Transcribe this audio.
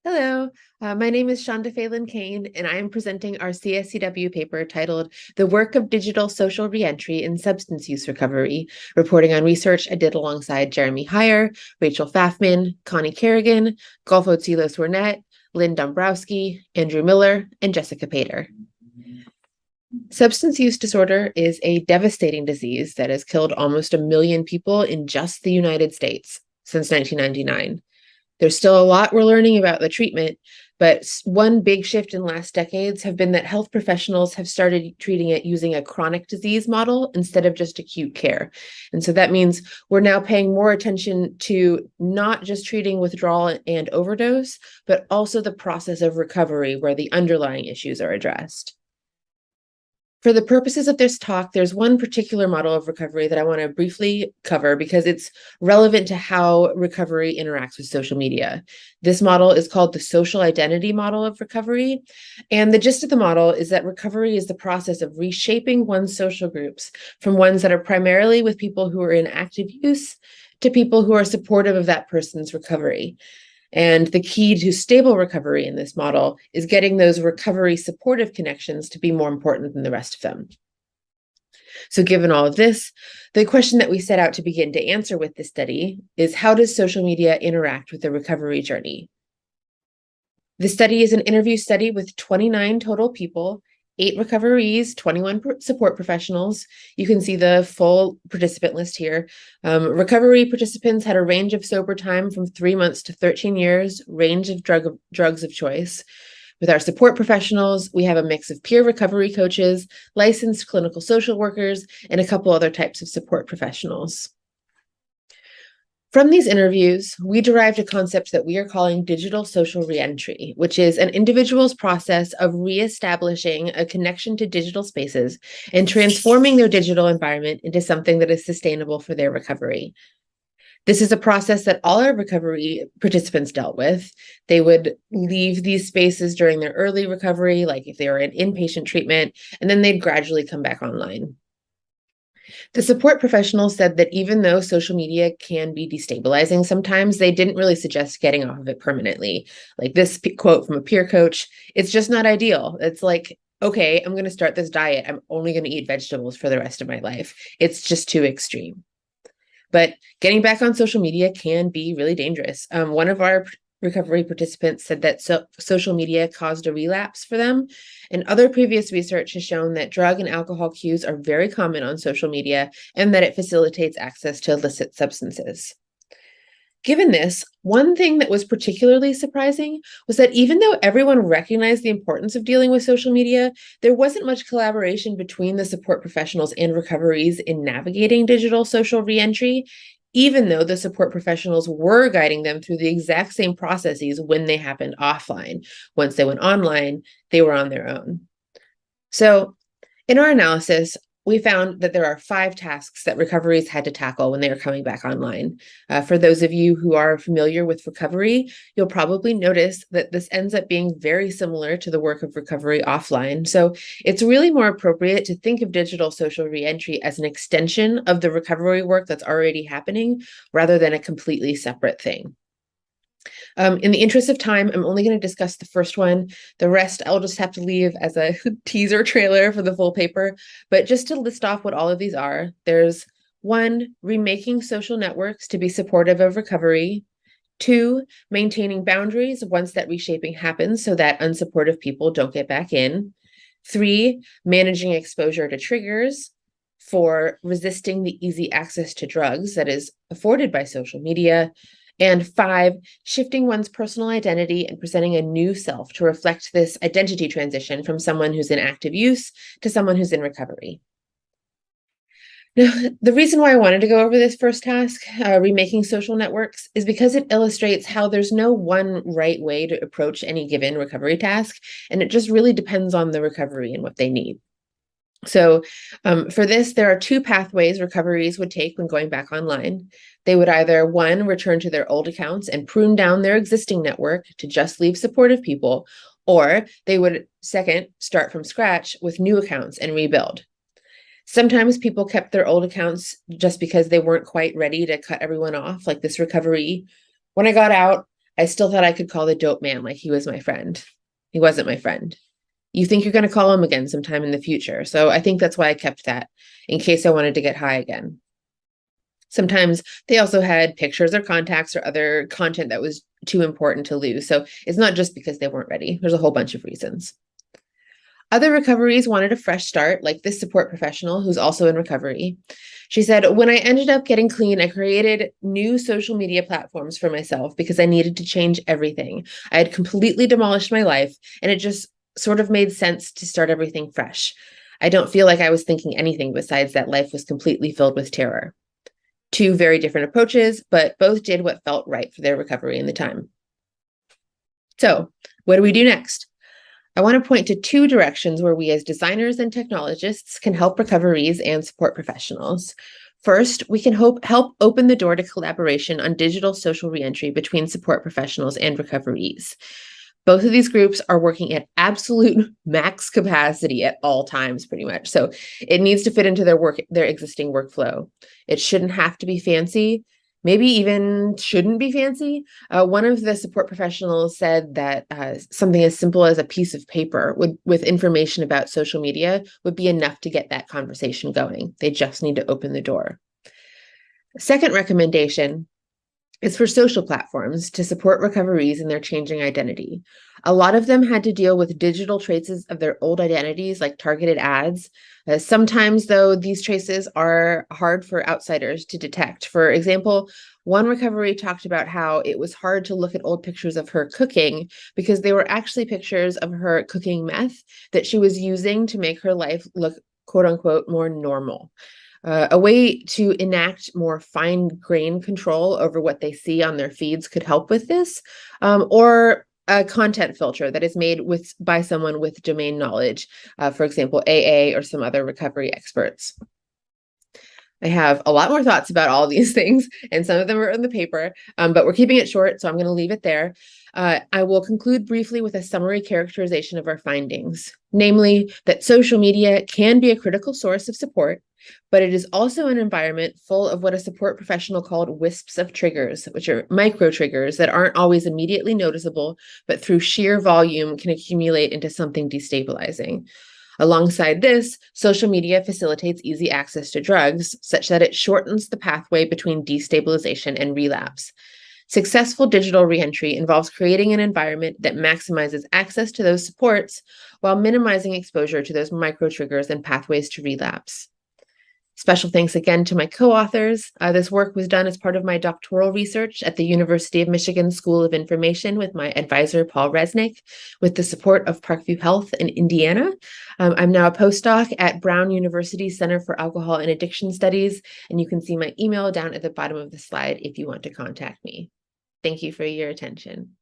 Hello, my name is Chanda Phelan Kane, and I am presenting our CSCW paper titled The Work of Digital Social Reentry in Substance Use Recovery, reporting on research I did alongside Jeremy Heyer, Rachel Pfafman, Connie Kerrigan, Golfo Tzilos Wernette, Lynn Dombrowski, Andrew Miller, and Jessica Pater. Substance use disorder is a devastating disease that has killed almost 1 million people in just the United States since 1999. There's still a lot we're learning about the treatment, but one big shift in the last decades have been that health professionals have started treating it using a chronic disease model instead of just acute care. And so that means we're now paying more attention to not just treating withdrawal and overdose, but also the process of recovery where the underlying issues are addressed. For the purposes of this talk, there's one particular model of recovery that I want to briefly cover because it's relevant to how recovery interacts with social media. This model is called the social identity model of recovery. And the gist of the model is that recovery is the process of reshaping one's social groups from ones that are primarily with people who are in active use to people who are supportive of that person's recovery. And the key to stable recovery in this model is getting those recovery supportive connections to be more important than the rest of them. So given all of this, the question that we set out to begin to answer with this study is, how does social media interact with the recovery journey? The study is an interview study with 29 total people, 8 recoveries, 21 support professionals. You can see the full participant list here. Recovery participants had a range of sober time from 3 months to 13 years, range of drugs of choice. With our support professionals, we have a mix of peer recovery coaches, licensed clinical social workers, and a couple other types of support professionals. From these interviews, we derived a concept that we are calling digital social reentry, which is an individual's process of reestablishing a connection to digital spaces and transforming their digital environment into something that is sustainable for their recovery. This is a process that all our recovery participants dealt with. They would leave these spaces during their early recovery, like if they were in inpatient treatment, and then they'd gradually come back online. The support professionals said that even though social media can be destabilizing sometimes, they didn't really suggest getting off of it permanently. Like this quote from a peer coach, it's just not ideal. It's like, okay, I'm going to start this diet. I'm only going to eat vegetables for the rest of my life. It's just too extreme. But getting back on social media can be really dangerous. One of our recovery participants said that social media caused a relapse for them. And other previous research has shown that drug and alcohol cues are very common on social media and that it facilitates access to illicit substances. Given this, one thing that was particularly surprising was that even though everyone recognized the importance of dealing with social media, there wasn't much collaboration between the support professionals and recoveries in navigating digital social reentry, even though the support professionals were guiding them through the exact same processes when they happened offline. Once they went online, they were on their own. So in our analysis, we found that there are 5 tasks that recoveries had to tackle when they were coming back online. For those of you who are familiar with recovery, you'll probably notice that this ends up being very similar to the work of recovery offline. So it's really more appropriate to think of digital social reentry as an extension of the recovery work that's already happening, rather than a completely separate thing. In the interest of time, I'm only going to discuss the first one. The rest I'll just have to leave as a teaser trailer for the full paper. But just to list off what all of these are, there's 1, remaking social networks to be supportive of recovery. 2, maintaining boundaries once that reshaping happens so that unsupportive people don't get back in. 3, managing exposure to triggers. 4, resisting the easy access to drugs that is afforded by social media. And 5, shifting one's personal identity and presenting a new self to reflect this identity transition from someone who's in active use to someone who's in recovery. Now, the reason why I wanted to go over this first task, remaking social networks, is because it illustrates how there's no one right way to approach any given recovery task, and it just really depends on the recovery and what they need. So for this, there are 2 pathways recoveries would take when going back online. They would either, 1, return to their old accounts and prune down their existing network to just leave supportive people, or they would, 2nd, start from scratch with new accounts and rebuild. Sometimes people kept their old accounts just because they weren't quite ready to cut everyone off, like this recovery. When I got out, I still thought I could call the dope man like he was my friend. He wasn't my friend. You think you're going to call him again sometime in the future. So I think that's why I kept that, in case I wanted to get high again. Sometimes they also had pictures or contacts or other content that was too important to lose. So it's not just because they weren't ready. There's a whole bunch of reasons. Other recoveries wanted a fresh start, like this support professional who's also in recovery. She said, when I ended up getting clean, I created new social media platforms for myself because I needed to change everything. I had completely demolished my life, and it just sort of made sense to start everything fresh. I don't feel like I was thinking anything besides that life was completely filled with terror. Two very different approaches, but both did what felt right for their recovery in the time. So, what do we do next? I want to point to two directions where we as designers and technologists can help recoveries and support professionals. First, we can help open the door to collaboration on digital social reentry between support professionals and recoveries. Both of these groups are working at absolute max capacity at all times, pretty much. So it needs to fit into their existing workflow. It shouldn't have to be fancy, maybe even shouldn't be fancy. One of the support professionals said that something as simple as a piece of paper with information about social media would be enough to get that conversation going. They just need to open the door. Second recommendation is for social platforms to support recoveries in their changing identity. A lot of them had to deal with digital traces of their old identities, like targeted ads. Sometimes, though, these traces are hard for outsiders to detect. For example, one recovery talked about how it was hard to look at old pictures of her cooking because they were actually pictures of her cooking meth that she was using to make her life look, quote unquote, more normal. A way to enact more fine-grained control over what they see on their feeds could help with this, or a content filter that is made by someone with domain knowledge, for example, AA or some other recovery experts. I have a lot more thoughts about all these things, and some of them are in the paper, but we're keeping it short, so I'm going to leave it there. I will conclude briefly with a summary characterization of our findings, namely that social media can be a critical source of support, but it is also an environment full of what a support professional called wisps of triggers, which are micro triggers that aren't always immediately noticeable, but through sheer volume can accumulate into something destabilizing. Alongside this, social media facilitates easy access to drugs, such that it shortens the pathway between destabilization and relapse. Successful digital reentry involves creating an environment that maximizes access to those supports while minimizing exposure to those micro triggers and pathways to relapse. Special thanks again to my co-authors. This work was done as part of my doctoral research at the University of Michigan School of Information with my advisor, Paul Resnick, with the support of Parkview Health in Indiana. I'm now a postdoc at Brown University Center for Alcohol and Addiction Studies, and you can see my email down at the bottom of the slide if you want to contact me. Thank you for your attention.